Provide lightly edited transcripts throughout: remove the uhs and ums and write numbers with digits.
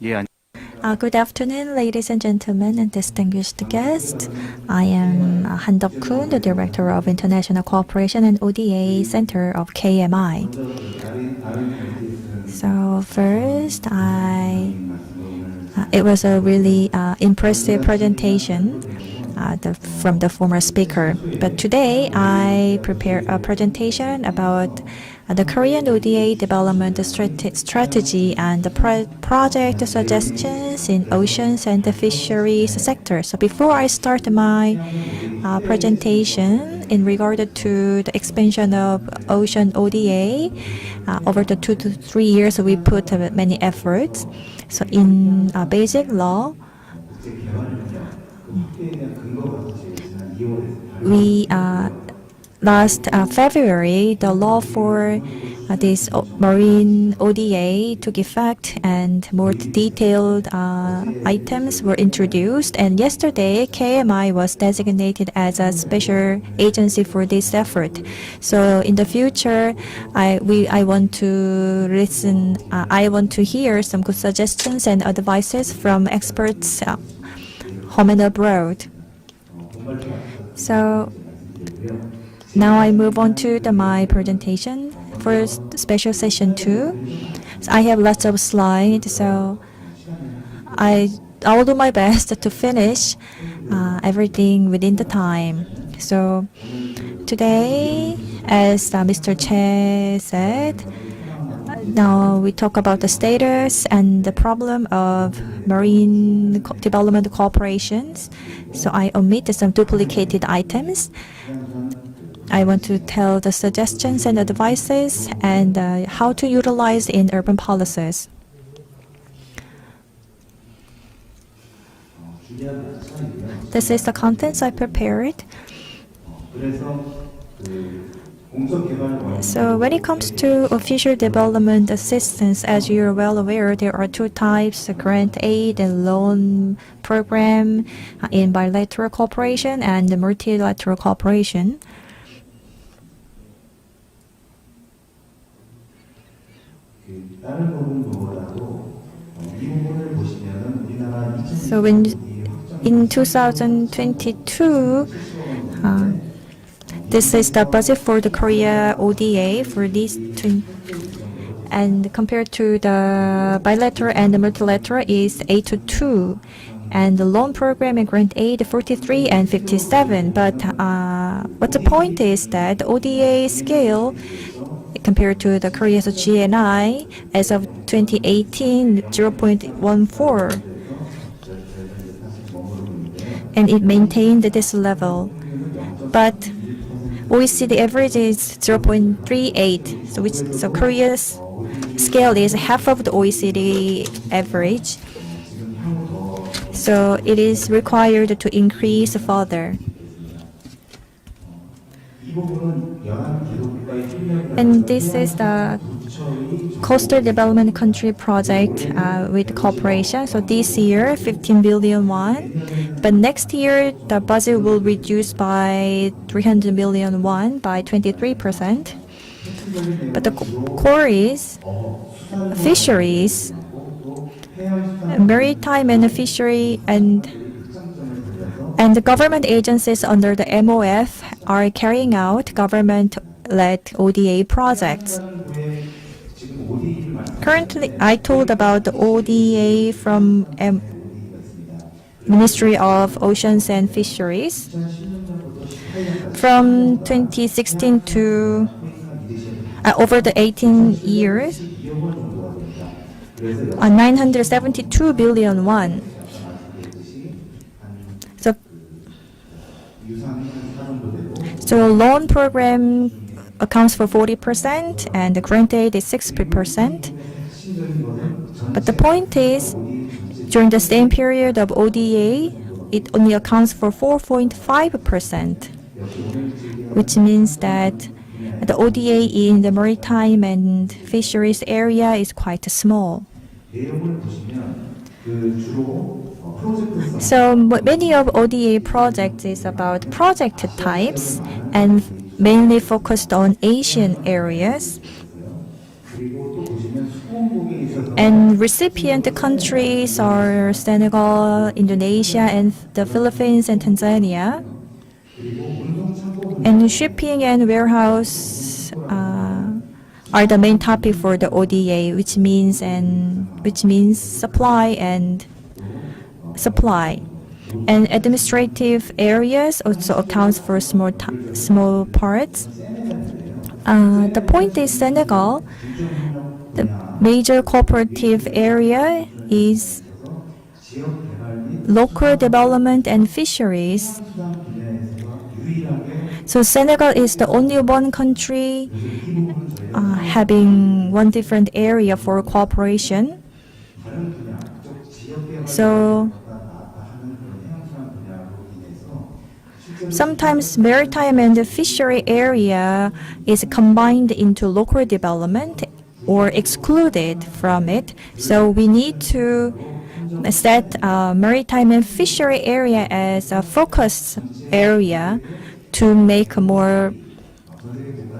예, Good afternoon, ladies and gentlemen, and distinguished guests. I am Han Deuk-hoon, the Director of International Cooperation and ODA Center of KMI. So first, it was a really impressive presentation from the former speaker. But today, I prepare a presentation about the Korean ODA development strategy and the project suggestions in oceans and the fisheries sector. So before I start my presentation in regard to the expansion of ocean ODA, over the 2 to 3 years, we put many efforts. So in basic law, we last February, the law for this marine ODA took effect and more detailed items were introduced. And yesterday, KMI was designated as a special agency for this effort. So in the future, I want to listen. I want to hear some good suggestions and advices from experts home and abroad. So now I move on to my presentation for special session 2. So I have lots of slides, so I will do my best to finish everything within the time. So today, as Mr. Che said, now we talk about the status and the problem of marine development cooperations. So I omit some duplicated items. I want to tell the suggestions and advices and how to utilize in urban policies. This is the contents I prepared. So when it comes to official development assistance, as you're well aware, there are two types, grant aid and loan program in bilateral cooperation and multilateral cooperation. So in 2022, this is the budget for the Korea ODA for these two, and compared to the bilateral and the multilateral is 8 to 2, and the loan program and grant aid 43 and 57. But the point is that the ODA scale compared to the Korea's GNI as of 2018, 0.14, and it maintained this level. But OECD average is 0.38, so Korea's scale is half of the OECD average. So it is required to increase further. And this is the Coastal Development Country Project with cooperation. So this year, 15 billion won. But next year, the budget will reduce by 300 billion won by 23%. But the core is fisheries, maritime and fishery, and the government agencies under the MOF are carrying out government-led ODA projects. Currently, I told about the ODA from Ministry of Oceans and Fisheries. From 2016 to over the 18 years, 972 billion won. So loan program accounts for 40% and the grant aid is 60%. But the point is, during the same period of ODA, it only accounts for 4.5%, which means that the ODA in the maritime and fisheries area is quite small. So many of ODA projects is about project types and mainly focused on Asian areas. And recipient countries are Senegal, Indonesia, and the Philippines and Tanzania. And shipping and warehouse are the main topic for the ODA, which means supply and supply. And administrative areas also accounts for small parts. The point is Senegal, the major cooperative area is local development and fisheries. So Senegal is the only one country having one different area for cooperation. So sometimes maritime and the fishery area is combined into local development or excluded from it. So we need to set maritime and fishery area as a focus area to make a more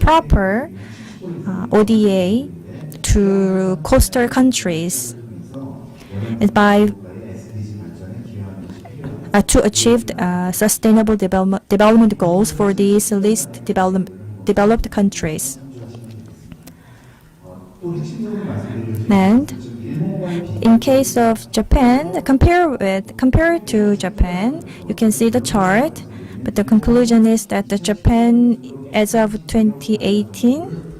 proper ODA to coastal countries and to achieve sustainable development goals for these least developed countries. And in case of Japan, compared to Japan, you can see the chart, but the conclusion is that the Japan, as of 2018,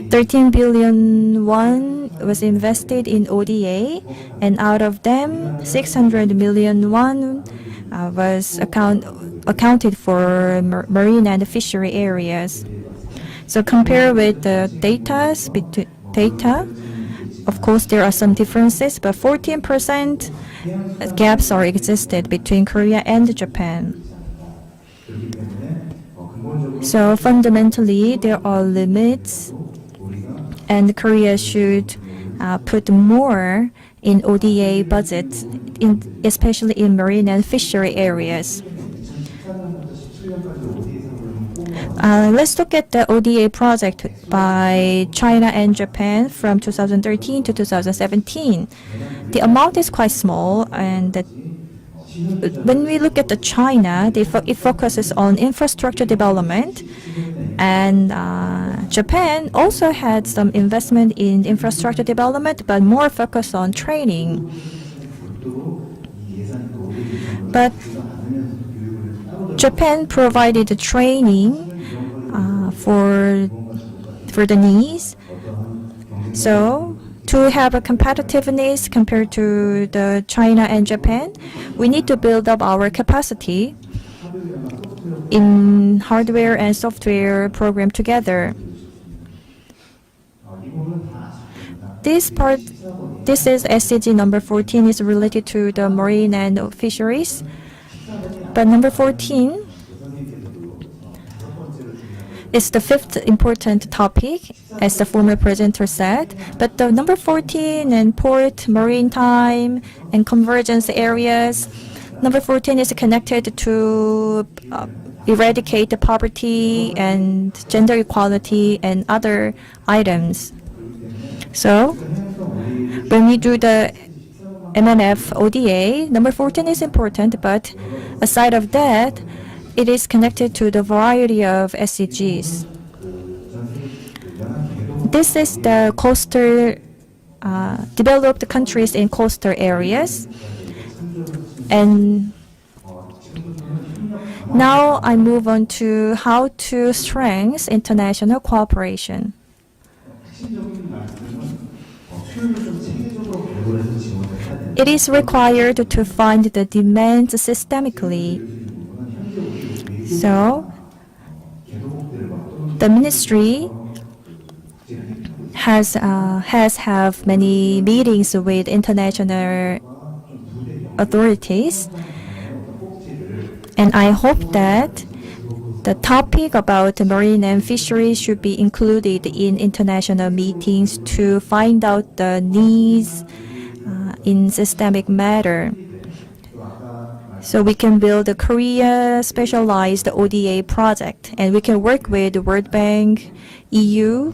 13 billion won was invested in ODA, and out of them, 600 million won was accounted for marine and fishery areas. So compare with the data, of course there are some differences, but 14% gaps are existed between Korea and Japan. So fundamentally, there are limits, and Korea should put more in ODA budgets, especially in marine and fishery areas. Let's look at the ODA project by China and Japan from 2013 to 2017. The amount is quite small, and when we look at the China, it focuses on infrastructure development, and Japan also had some investment in infrastructure development, but more focus on training. But Japan provided the training for the needs. So to have a competitiveness compared to the China and Japan, we need to build up our capacity in hardware and software program together. This is SCG number 14 is related to the marine and fisheries. But number 14 is the fifth important topic, as the former presenter said. But the number 14 and port, maritime, and convergence areas, number 14 is connected to eradicate the poverty and gender equality and other items. So when we do the MNF ODA, number 14 is important, but aside of that, it is connected to the variety of SDGs. This is the coastal, developed countries in coastal areas. And now I move on to how to strengthen international cooperation. It is required to find the demands systemically. So, the ministry has have many meetings with international authorities, and I hope that the topic about marine and fisheries should be included in international meetings to find out the needs in systemic matter. So we can build a Korea specialized ODA project, and we can work with the World Bank, EU,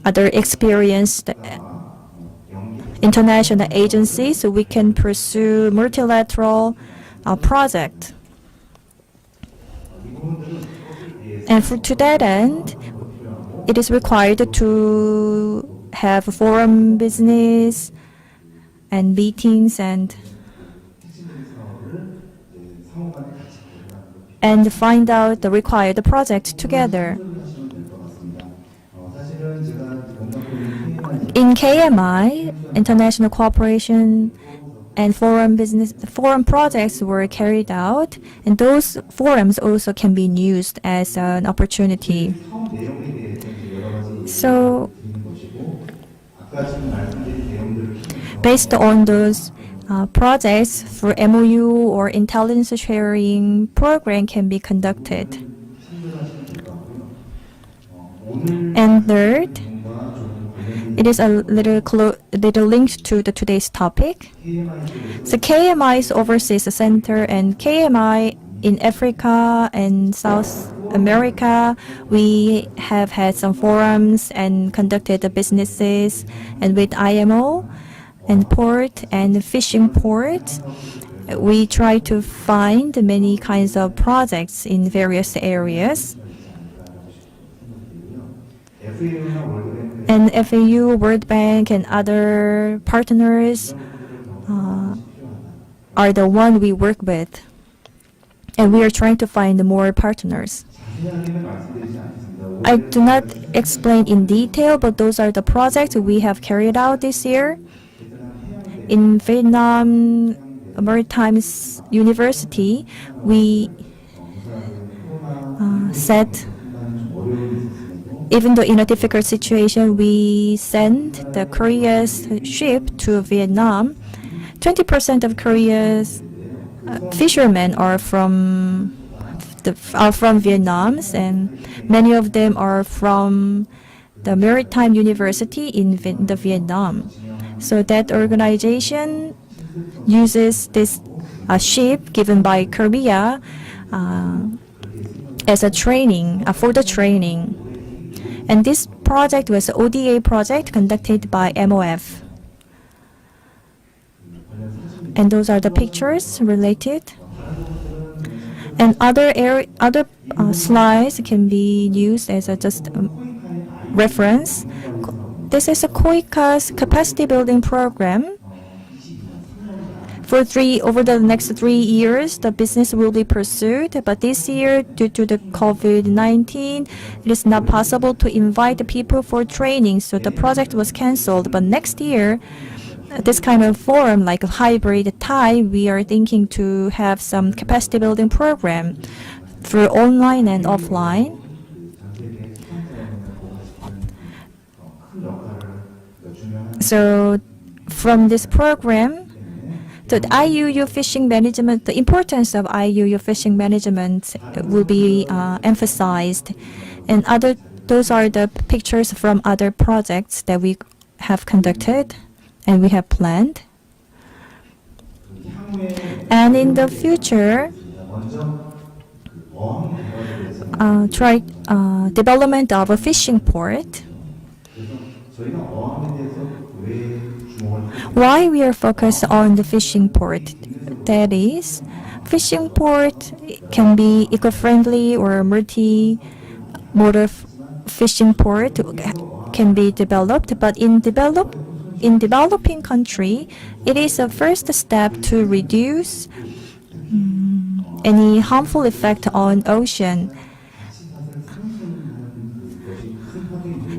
other experienced international agencies so we can pursue multilateral project. And to that end, it is required to have forum business and meetings and find out the required project together. In KMI, international cooperation and forum projects were carried out, and those forums also can be used as an opportunity. So, based on those projects, for MOU or intelligence sharing program can be conducted. And third, it is a little linked to today's topic. So KMI's overseas center and KMI in Africa and South America, we have had some forums and conducted the businesses, and with IMO and port and fishing port, we try to find many kinds of projects in various areas. And FAU, World Bank, and other partners are the one we work with. And we are trying to find more partners. I do not explain in detail, but those are the projects we have carried out this year. In Vietnam Maritime University, we set, even though in a difficult situation, we sent the Korea's ship to Vietnam. 20% of Korea's fishermen are from Vietnam, and many of them are from the Maritime University in Vietnam. So that organization uses this ship given by Korea as a training, for the training. And this project was ODA project conducted by MOF. And those are the pictures related. And other slides can be used as just reference. This is a KOICA's capacity building program. Over the next 3 years, the business will be pursued. But this year, due to the COVID-19, it is not possible to invite the people for training, so the project was canceled. But next year, this kind of forum, like a hybrid Thai, we are thinking to have some capacity building program through online and offline. So from this program, the IUU fishing management, the importance of IUU fishing management will be emphasized. And those are the pictures from other projects that we have conducted and we have planned. And in the future, try development of a fishing port. Why we are focused on the fishing port? That is, fishing port can be eco-friendly or multi-modal fishing port can be developed, but in developing country, it is a first step to reduce any harmful effect on ocean.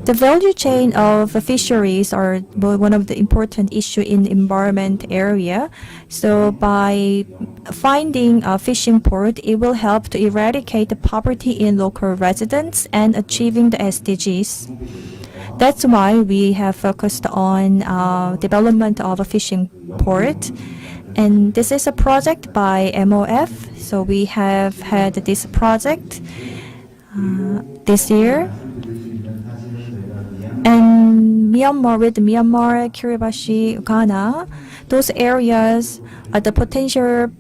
The value chain of fisheries are one of the important issue in environment area. So by finding a fishing port, it will help to eradicate the poverty in local residents and achieving the SDGs. That's why we have focused on development of a fishing port. And this is a project by MOF. So we have had this project this year. And Myanmar, Kiribati, Ghana, those areas are the potential.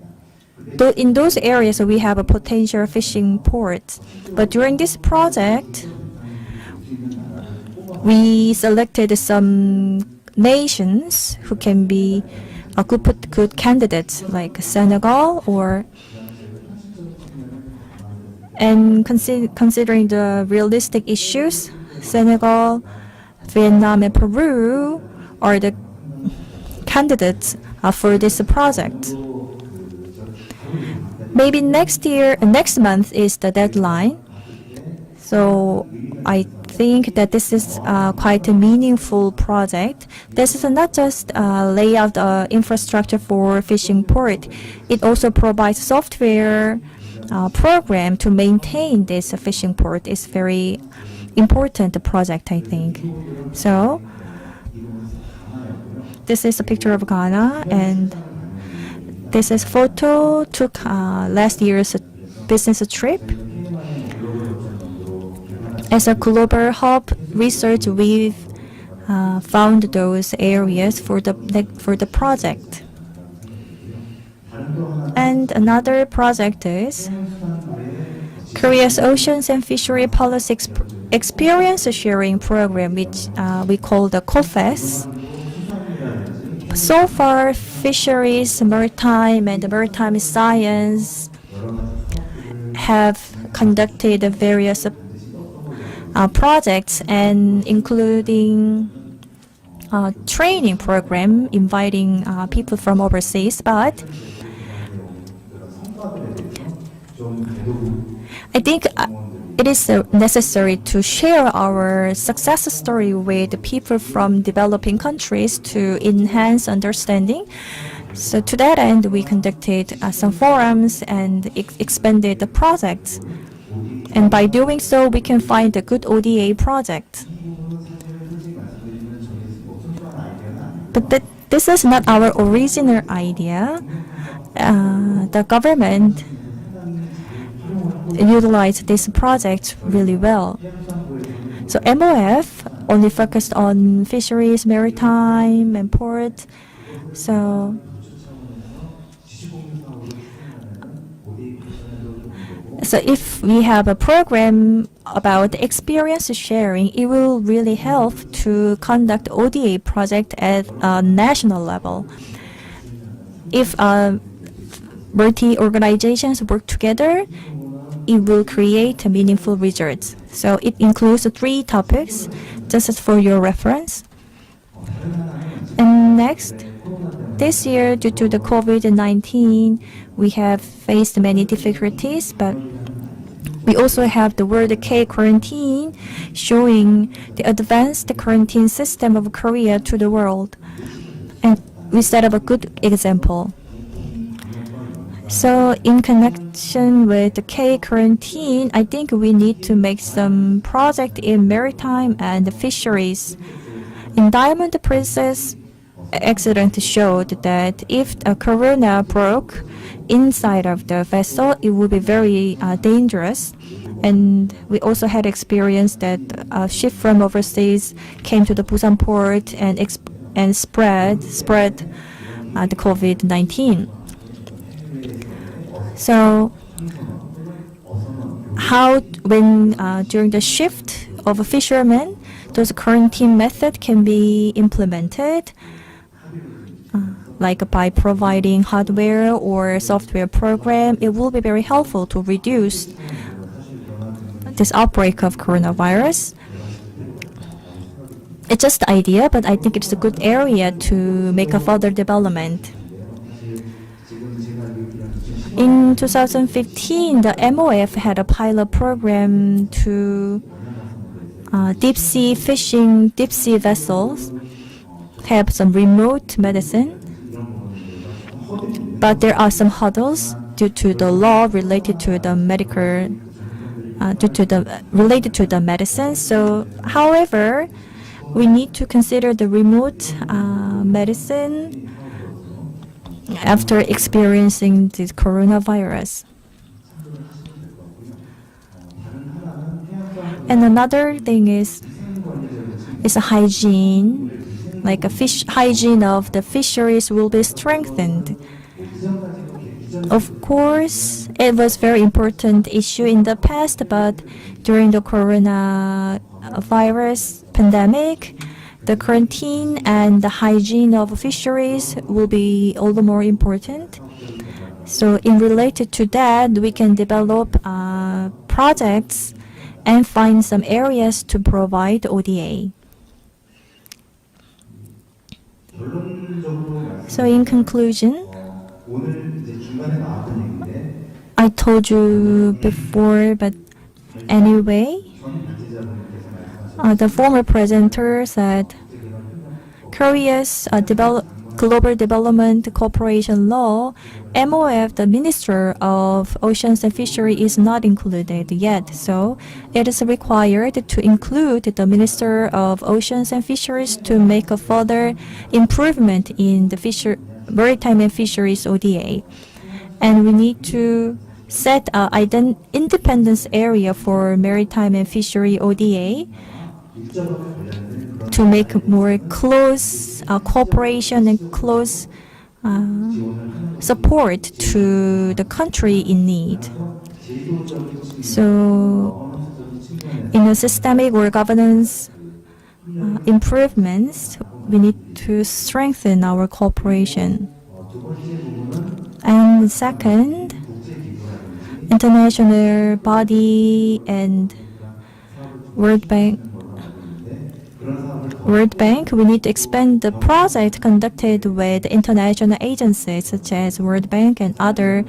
In those areas, we have a potential fishing port. But during this project, we selected some nations who can be good candidates like Senegal and considering the realistic issues, Senegal, Vietnam, and Peru are the candidates for this project. Maybe next month is the deadline. So I think that this is quite a meaningful project. This is not just lay out infrastructure for fishing port. It also provides software program to maintain this fishing port. It's very important project, I think. So this is a picture of Ghana, and this is photo took last year's business trip. As a global hub research, we've found those areas for the project. And another project is Korea's Oceans and Fishery Policy Experience Sharing Program, which we call the COFES. So far, fisheries, maritime, and maritime science have conducted various projects, and including training program inviting people from overseas. But I think it is necessary to share our success story with people from developing countries to enhance understanding. So to that end, we conducted some forums and expanded the projects. And by doing so, we can find a good ODA project. But this is not our original idea. The government utilized this project really well. So MOF only focused on fisheries, maritime, and port. So if we have a program about experience sharing, it will really help to conduct ODA project at a national level. If multi-organizations work together, it will create meaningful results. So it includes 3 topics, just as for your reference. And next, this year, due to the COVID-19, we have faced many difficulties, but we also have the World K quarantine, showing the advanced quarantine system of Korea to the world. And we set up a good example. So in connection with the K quarantine, I think we need to make some project in maritime and fisheries. In Diamond Princess, accident showed that if a corona broke inside of the vessel, it would be very dangerous. And we also had experience that a ship from overseas came to the Busan port and spread the COVID-19. So during the shift of a fisherman, those quarantine method can be implemented, like by providing hardware or software program. It will be very helpful to reduce this outbreak of coronavirus. It's just an idea, but I think it's a good area to make a further development. In 2015, the MOF had a pilot program to deep sea fishing, deep sea vessels have some remote medicine. But there are some hurdles due to the law related to the related to the medicine. So, however, we need to consider the remote medicine after experiencing the coronavirus. And another thing is a hygiene, like hygiene of the fisheries will be strengthened. Of course, it was very important issue in the past, but during the coronavirus pandemic, the quarantine and the hygiene of fisheries will be all the more important. So in related to that, we can develop projects and find some areas to provide ODA. So in conclusion, I told you before, but anyway, the former presenter said Korea's Global Development Cooperation Law, MOF, the Minister of Oceans and Fishery, is not included yet. So it is required to include the Minister of Oceans and Fisheries to make a further improvement in the Maritime and Fisheries ODA. And we need to set an independence area for Maritime and Fishery ODA to make more close cooperation and close support to the country in need. So, in a systemic or governance improvements, we need to strengthen our cooperation. And second, international body and World Bank, we need to expand the project conducted with international agencies such as World Bank and other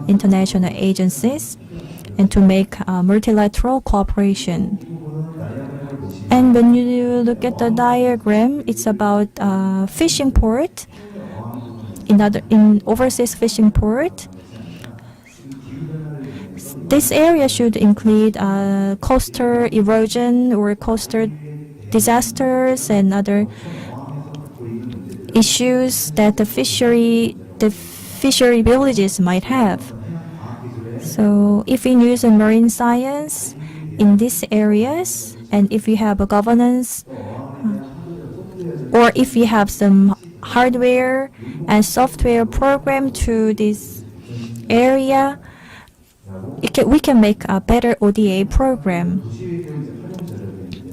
international agencies, and to make multilateral cooperation. And when you look at the diagram, it's about fishing port, in overseas fishing port. This area should include coastal erosion or coastal disasters and other issues that the fishery villages might have. So if we use marine science in these areas, and if we have a governance, or if we have some hardware and software program to this area, we can make a better ODA program.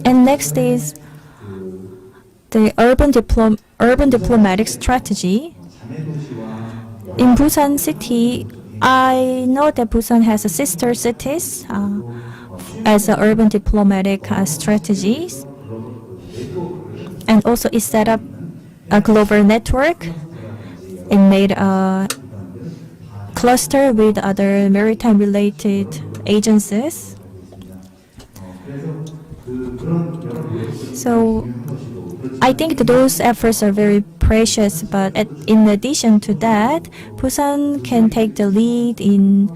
And next is the urban diplomatic strategy. In Busan City, I know that Busan has a sister cities as urban diplomatic strategies, and also it set up a global network and made a cluster with other maritime related agencies. So I think that those efforts are very precious, but in addition to that, Busan can take the lead in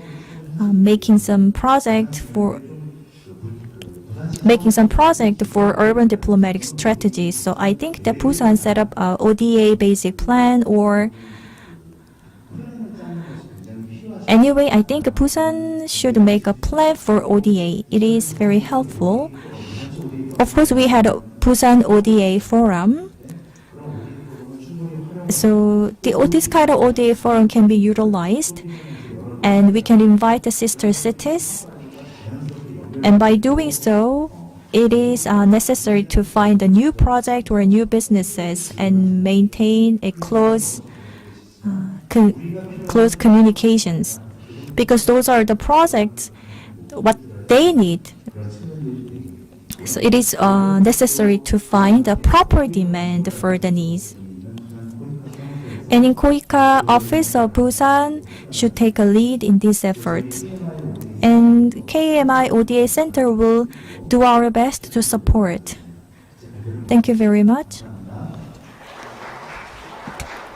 making some project for urban diplomatic strategies. So I think that Busan set up a ODA basic plan, or anyway, I think Busan should make a plan for ODA. It is very helpful. Of course, we had a Busan ODA forum. So this kind of ODA forum can be utilized, and we can invite the sister cities. And by doing so, it is necessary to find a new project or new businesses and maintain a close communications, because those are the projects what they need. So it is necessary to find a proper demand for the needs. And in KOICA office of Busan should take a lead in these efforts. And KMI ODA Center will do our best to support. Thank you very much.